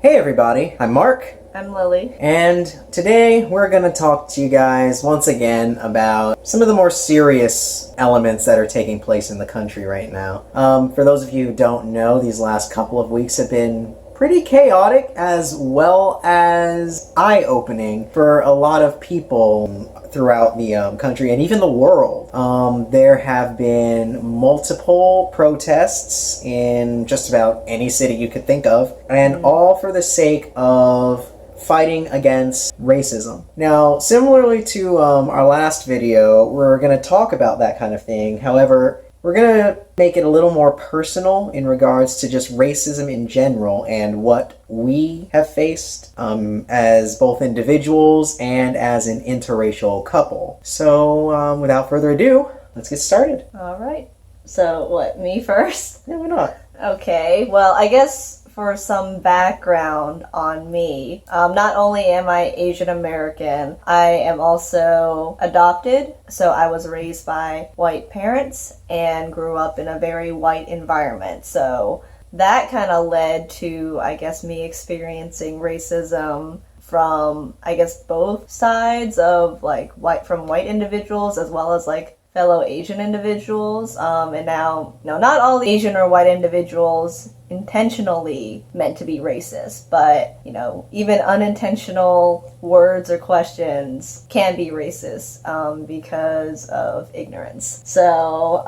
Hey everybody, I'm Mark. I'm Lily. And today we're going to talk to you guys once again about some of the more serious elements that are taking place in the country right now. For those of you who don't know, these last couple of weeks have been pretty chaotic as well as eye-opening for a lot of people throughout the country and even the world. There have been multiple protests in just about any city you could think of, and all for the sake of fighting against racism. Now, similarly to our last video, we're going to talk about that kind of thing. However, we're going to make it a little more personal in regards to just racism in general and what we have faced as both individuals and as an interracial couple. So, without further ado, let's get started. All right. So, what, me first? Yeah, why not? Okay, well, I guess for some background on me, not only am I Asian American, I am also adopted. So I was raised by white parents and grew up in a very white environment. So that kind of led to, I guess, me experiencing racism from, I guess, both sides of like from white individuals as well as like fellow Asian individuals. And now, not all Asian or white individuals intentionally meant to be racist, but even unintentional words or questions can be racist because of ignorance. So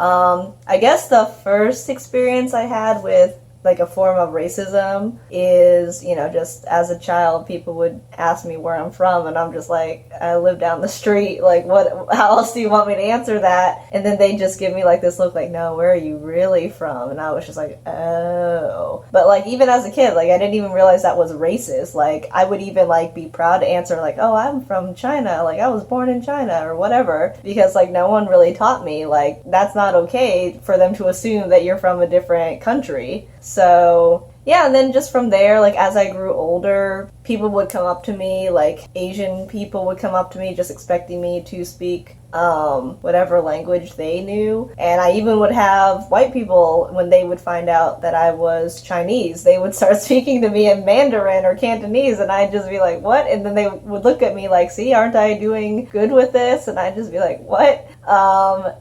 I guess the first experience I had with like a form of racism is, just as a child, people would ask me where I'm from, and I'm just like, I live down the street. Like, how else do you want me to answer that? And then they just give me like this look like, no, where are you really from? And I was just like, oh. But like, even as a kid, like, I didn't even realize that was racist. Like, I would even like be proud to answer like, oh, I'm from China. Like, I was born in China or whatever, because like no one really taught me like that's not okay for them to assume that you're from a different country. So yeah, and then just from there, like as I grew older, people would come up to me, like Asian people would come up to me just expecting me to speak whatever language they knew. And I even would have white people, when they would find out that I was Chinese, they would start speaking to me in Mandarin or Cantonese, and I'd just be like, what? And then they would look at me like, see, aren't I doing good with this? And I'd just be like, what?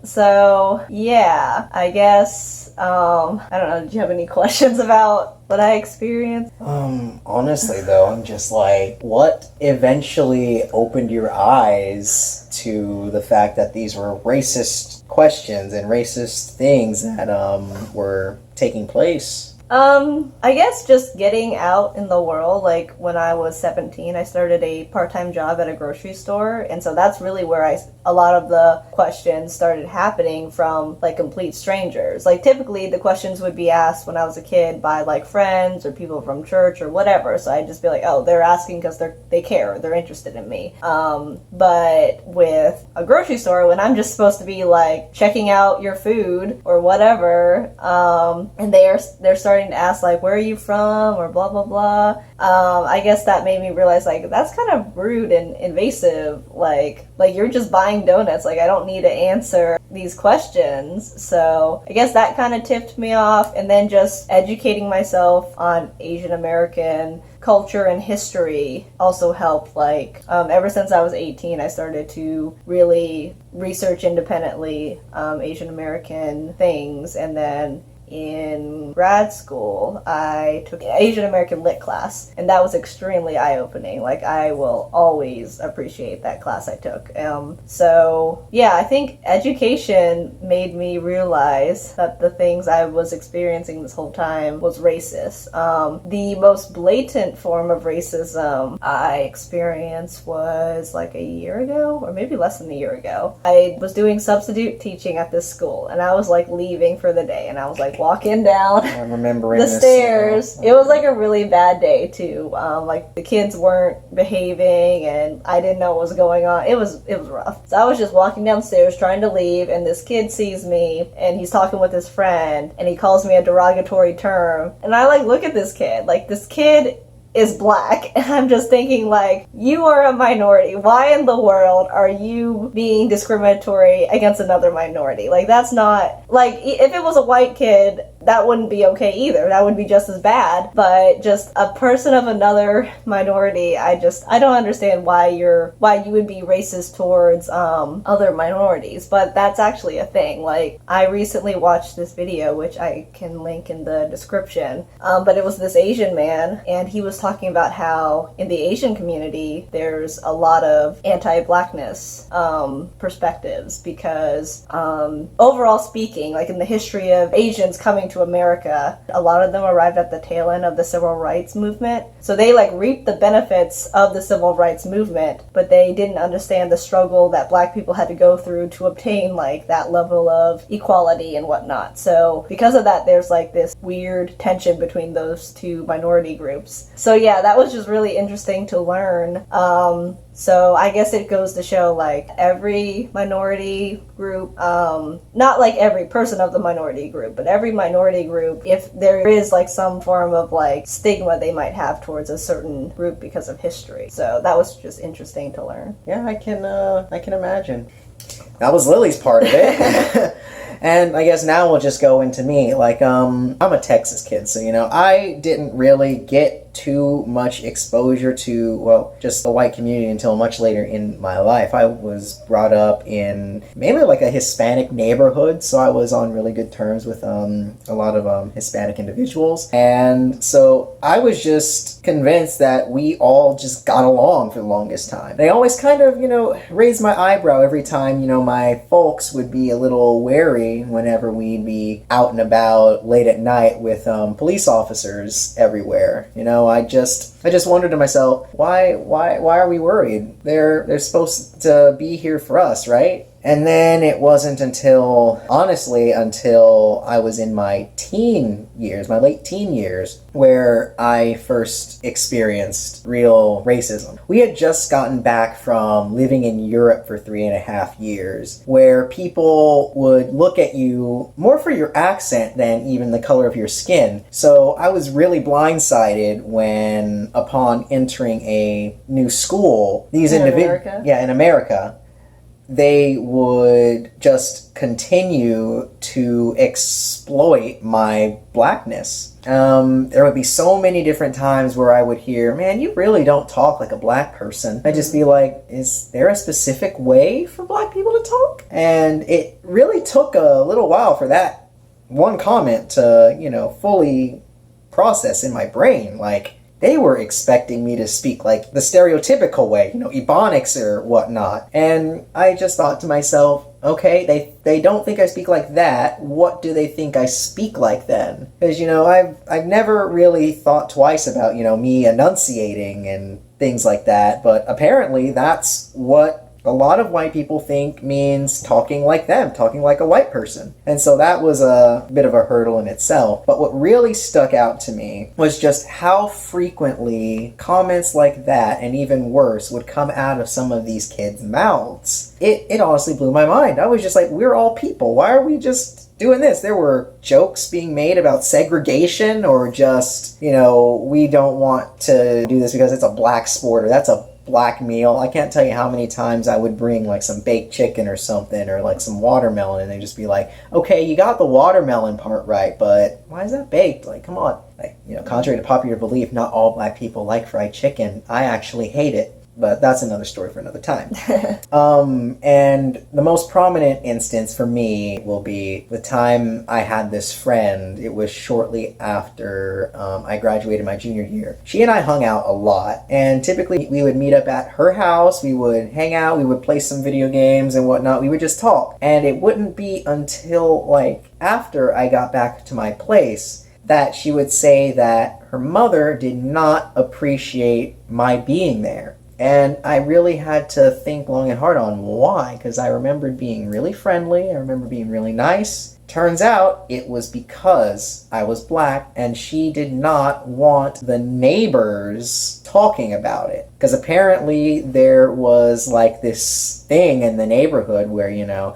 So yeah, I guess, I don't know, did you have any questions about what I experienced? Honestly though, I'm just like, what eventually opened your eyes to the fact that these were racist questions and racist things that were taking place? I guess just getting out in the world. Like when I was 17, I started a part-time job at a grocery store, and so that's really where a lot of the questions started happening from like complete strangers. Like typically the questions would be asked when I was a kid by like friends or people from church or whatever, so I'd just be like, oh, they're asking because they care, they're interested in me. But with a grocery store, when I'm just supposed to be like checking out your food or whatever, and they're starting to ask like, where are you from, or blah blah blah, I guess that made me realize like that's kind of rude and invasive. Like you're just buying donuts, like I don't need to answer these questions. So I guess that kind of tipped me off, and then just educating myself on Asian American culture and history also helped. Like ever since I was 18, I started to really research independently Asian American things. And then in grad school, I took an Asian American Lit class, and that was extremely eye-opening. Like, I will always appreciate that class I took. So, yeah, I think education made me realize that the things I was experiencing this whole time was racist. The most blatant form of racism I experienced was like a year ago, or maybe less than a year ago. I was doing substitute teaching at this school, and I was like leaving for the day, and I was like walking down the stairs. It was like a really bad day too. Like the kids weren't behaving, and I didn't know what was going on. It was rough. So I was just walking downstairs trying to leave, and this kid sees me, and he's talking with his friend, and he calls me a derogatory term. And I like look at this kid. Like, this kid is black, and I'm just thinking, like, you are a minority. Why in the world are you being discriminatory against another minority? Like, that's not, like, if it was a white kid, that wouldn't be okay either. That would be just as bad. But just a person of another minority, I don't understand why you would be racist towards other minorities. But that's actually a thing. Like, I recently watched this video, which I can link in the description, but it was this Asian man, and he was talking about how in the Asian community there's a lot of anti-blackness perspectives, because overall speaking, like in the history of Asians coming to America, a lot of them arrived at the tail end of the civil rights movement, so they like reaped the benefits of the civil rights movement, but they didn't understand the struggle that black people had to go through to obtain like that level of equality and whatnot. So because of that, there's like this weird tension between those two minority groups. So yeah, that was just really interesting to learn. So I guess it goes to show like every minority group, not like every person of the minority group, but every minority group, if there is like some form of like stigma they might have towards a certain group because of history. So that was just interesting to learn. Yeah, I can imagine. That was Lily's part of it. And I guess now we'll just go into me. Like, I'm a Texas kid, so, I didn't really get too much exposure to, well, just the white community until much later in my life. I was brought up in mainly like a Hispanic neighborhood, so I was on really good terms with a lot of Hispanic individuals. And so I was just convinced that we all just got along for the longest time. They always kind of, raised my eyebrow every time, my folks would be a little wary whenever we'd be out and about late at night with police officers everywhere. I just wondered to myself, why are we worried? They're supposed to be here for us, right? And then it wasn't until I was in my late teen years, where I first experienced real racism. We had just gotten back from living in Europe for 3.5 years, where people would look at you more for your accent than even the color of your skin. So I was really blindsided when, upon entering a new school, these individuals, in America, they would just continue to exploit my blackness. There would be so many different times where I would hear, "Man, you really don't talk like a black person." I'd just be like, is there a specific way for black people to talk? And it really took a little while for that one comment to, fully process in my brain. Like, they were expecting me to speak like the stereotypical way, Ebonics or whatnot. And I just thought to myself, okay, they don't think I speak like that. What do they think I speak like then? Because, I've never really thought twice about, me enunciating and things like that. But apparently that's what a lot of white people think means talking like them, talking like a white person. And so that was a bit of a hurdle in itself. But what really stuck out to me was just how frequently comments like that, and even worse, would come out of some of these kids' mouths. It honestly blew my mind. I was just like, we're all people. Why are we just doing this? There were jokes being made about segregation, or just, we don't want to do this because it's a black sport, or that's a black meal. I can't tell you how many times I would bring like some baked chicken or something, or like some watermelon, and they'd just be like, okay, you got the watermelon part right, but why is that baked? Like, come on. Like, contrary to popular belief, not all black people like fried chicken. I actually hate it. But that's another story for another time. And the most prominent instance for me will be the time I had this friend. It was shortly after I graduated my junior year. She and I hung out a lot. And typically we would meet up at her house. We would hang out. We would play some video games and whatnot. We would just talk. And it wouldn't be until like after I got back to my place that she would say that her mother did not appreciate my being there. And I really had to think long and hard on why, because I remembered being really friendly, I remember being really nice. Turns out it was because I was black and she did not want the neighbors talking about it. Because apparently there was like this thing in the neighborhood where,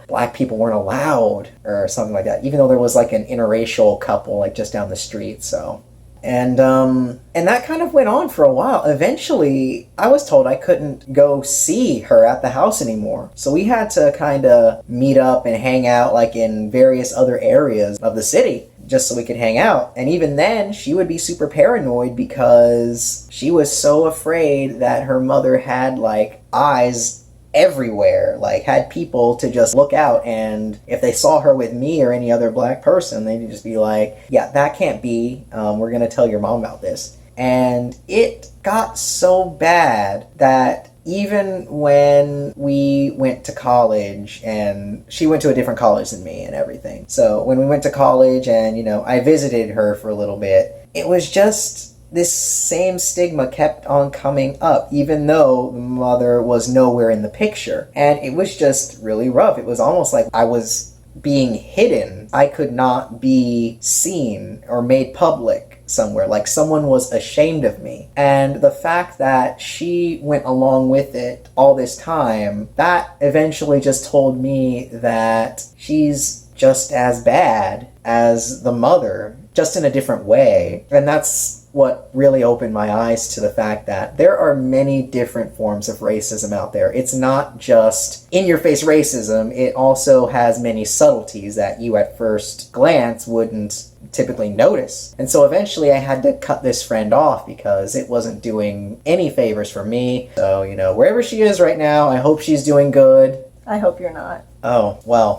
black people weren't allowed or something like that, even though there was like an interracial couple like just down the street, so... And that kind of went on for a while. Eventually, I was told I couldn't go see her at the house anymore. So we had to kind of meet up and hang out like in various other areas of the city. just so we could hang out. And even then, she would be super paranoid because she was so afraid that her mother had like eyes everywhere, like had people to just look out, and if they saw her with me or any other black person, they'd just be like, yeah, that can't be, we're gonna tell your mom about this. And it got so bad that even when we went to college, and she went to a different college than me and everything, so when we went to college and, you know, I visited her for a little bit, it was just this same stigma kept on coming up, even though the mother was nowhere in the picture. And it was just really rough. It was almost like I was being hidden. I could not be seen or made public somewhere, like someone was ashamed of me. And the fact that she went along with it all this time, that eventually just told me that she's just as bad as the mother, just in a different way. And that's what really opened my eyes to the fact that there are many different forms of racism out there. It's not just in-your-face racism, it also has many subtleties that you at first glance wouldn't typically notice. And so eventually I had to cut this friend off because it wasn't doing any favors for me. So, you know, wherever she is right now, I hope she's doing good. I hope you're not. Oh, well.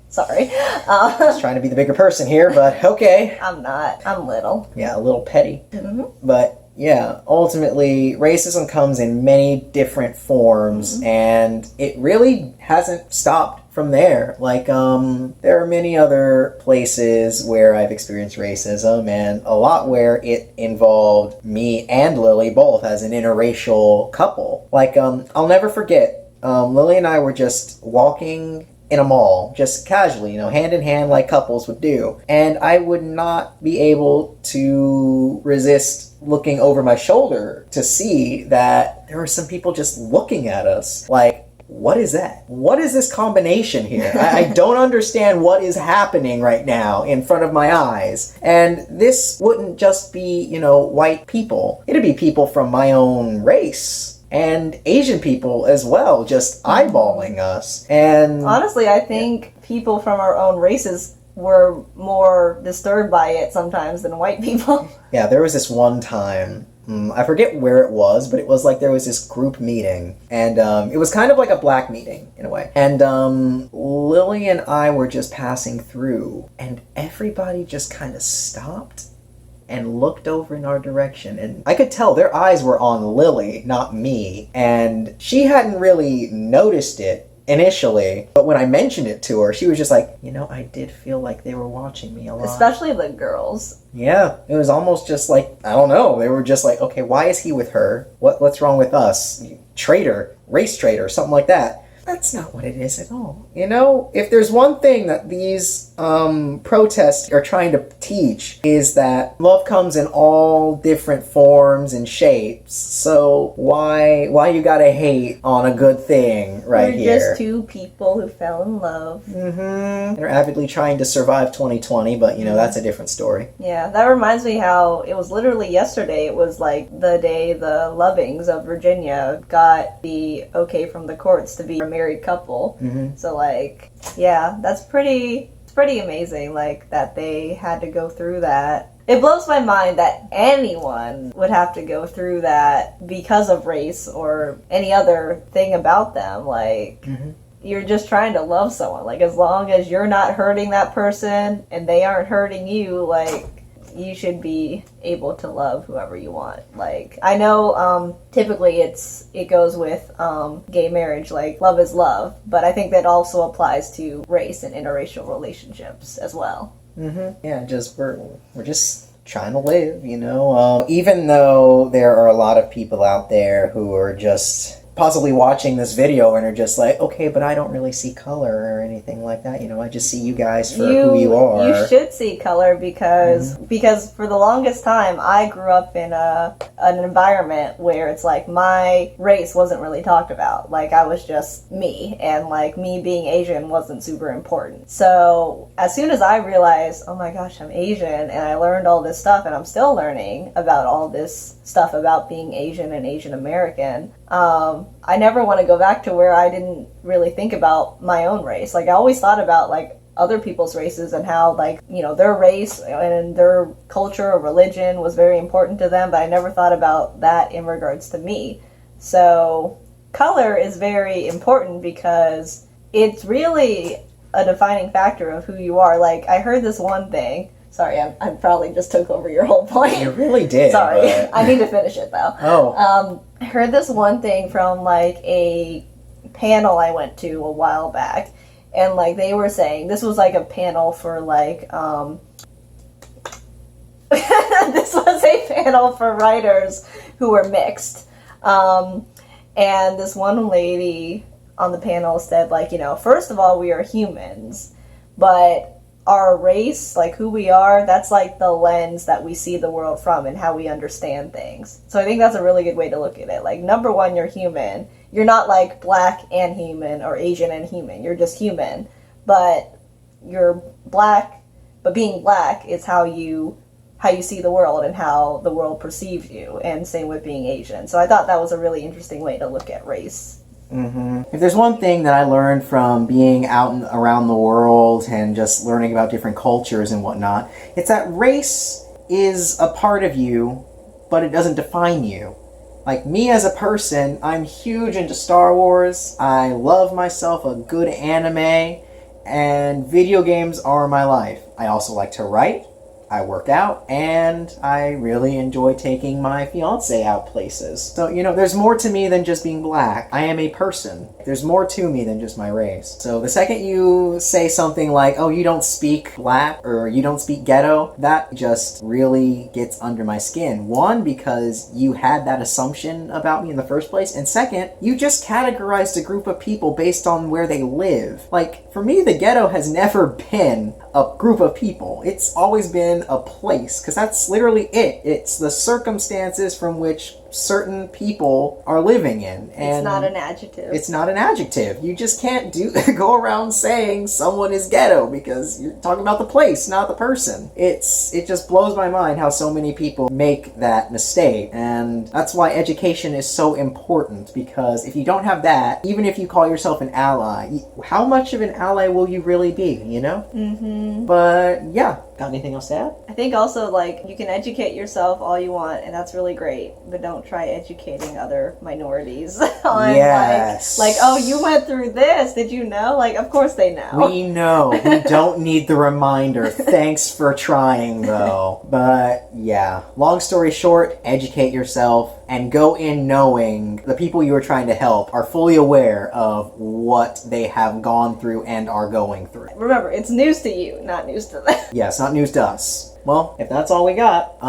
Sorry. I was trying to be the bigger person here, but okay. I'm not. I'm little. Yeah, a little petty. Mm-hmm. But yeah, ultimately, racism comes in many different forms, and it really hasn't stopped from there. Like, there are many other places where I've experienced racism, and a lot where it involved me and Lili both as an interracial couple. Like, I'll never forget, Lili and I were just walking in a mall, just casually, you know, hand in hand like couples would do. And I would not be able to resist looking over my shoulder to see that there were some people just looking at us like, what is that? What is this combination here? I don't understand what is happening right now in front of my eyes. And this wouldn't just be, you know, white people. It'd be people from my own race. And Asian people as well, just eyeballing us. And honestly, I think people from our own races were more disturbed by it sometimes than white people. Yeah, there was this one time, I forget where it was, but it was like there was this group meeting. And it was kind of like a black meeting, in a way. And Lili and I were just passing through, and everybody just kind of stopped and looked over in our direction, and I could tell their eyes were on Lili, not me, and she hadn't really noticed it initially, but when I mentioned it to her, she was just like, you know, I did feel like they were watching me a lot. Especially the girls. Yeah, it was almost just like, I don't know, they were just like, okay, why is he with her? What's wrong with us? Traitor, race traitor, something like that. That's not what it is at all. You know, if there's one thing that these protests are trying to teach, is that love comes in all different forms and shapes. So why you gotta hate on a good thing right here? We're just two people who fell in love. Mm-hmm. They're avidly trying to survive 2020, but you know, that's a different story. Yeah, that reminds me how it was literally yesterday. It was like the day the Lovings of Virginia got the okay from the courts to be a married couple. Mm-hmm. So like, yeah, that's pretty amazing, like that they had to go through that. It blows my mind that anyone would have to go through that because of race or any other thing about them. Like, you're just trying to love someone. Like, as long as you're not hurting that person and they aren't hurting you, like, you should be able to love whoever you want. Like, I know typically it goes with gay marriage, like love is love, but I think that also applies to race and interracial relationships as well. Yeah, just we're just trying to live, you know. Even though there are a lot of people out there who are just possibly watching this video and are just like, okay, but I don't really see color or anything like that. You know, I just see you guys for who you are. You should see color because for the longest time, I grew up in an environment where it's like my race wasn't really talked about. Like, I was just me, and like me being Asian wasn't super important. So as soon as I realized, oh my gosh, I'm Asian, and I learned all this stuff, and I'm still learning about all this stuff about being Asian and Asian American, I never want to go back to where I didn't really think about my own race. Like, I always thought about, like, other people's races and how, like, you know, their race and their culture or religion was very important to them, but I never thought about that in regards to me. So color is very important because it's really a defining factor of who you are. Like, I heard this one thing. Sorry, I probably just took over your whole point. You really did. Sorry, but... I need to finish it though. Oh. I heard this one thing from like a panel I went to a while back, and like they were saying this was like a panel for like this was a panel for writers who were mixed, and this one lady on the panel said, like, you know, first of all, we are humans, but our race, like who we are, that's like the lens that we see the world from and how we understand things. So I think that's a really good way to look at it. Like, number one, you're human. You're not like black and human or Asian and human. You're just human. But you're black, but being black is how you see the world and how the world perceives you, and same with being Asian. So I thought that was a really interesting way to look at race. If there's one thing that I learned from being out and around the world and just learning about different cultures and whatnot, it's that race is a part of you, but it doesn't define you. Like, me as a person, I'm huge into Star Wars, I love myself a good anime, and video games are my life. I also like to write, I work out, and I really enjoy taking my fiance out places. So, you know, there's more to me than just being black. I am a person. There's more to me than just my race. So the second you say something like, oh, you don't speak black, or you don't speak ghetto, that just really gets under my skin. One, because you had that assumption about me in the first place, and second, you just categorized a group of people based on where they live. Like, for me, the ghetto has never been a group of people. It's always been a place, because that's literally it. It's the circumstances from which certain people are living in. And it's not an adjective. It's not an adjective. You just can't go around saying someone is ghetto because you're talking about the place, not the person. It just blows my mind how so many people make that mistake. And that's why education is so important, because if you don't have that, even if you call yourself an ally, how much of an ally will you really be, you know? Mm-hmm. But yeah, got anything else to add? I think also, like, you can educate yourself all you want, and that's really great, but don't try educating other minorities on, yes. like, oh, you went through this, did you know? Like, of course they know. We know. We don't need the reminder. Thanks for trying, though. But yeah, long story short, educate yourself and go in knowing the people you are trying to help are fully aware of what they have gone through and are going through. Remember, it's news to you, not news to them. Yes, not news to us. Well, if that's all we got,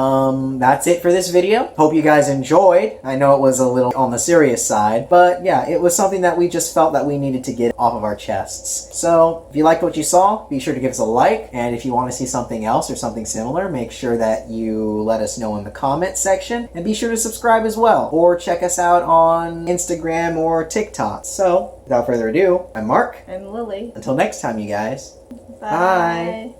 that's it for this video. Hope you guys enjoyed. I know it was a little on the serious side, but yeah, it was something that we just felt that we needed to get off of our chests. So, if you liked what you saw, be sure to give us a like, and if you want to see something else or something similar, make sure that you let us know in the comment section, and be sure to subscribe as well, or check us out on Instagram or TikTok. So, without further ado, I'm Mark. I'm Lily. Until next time, you guys. Bye.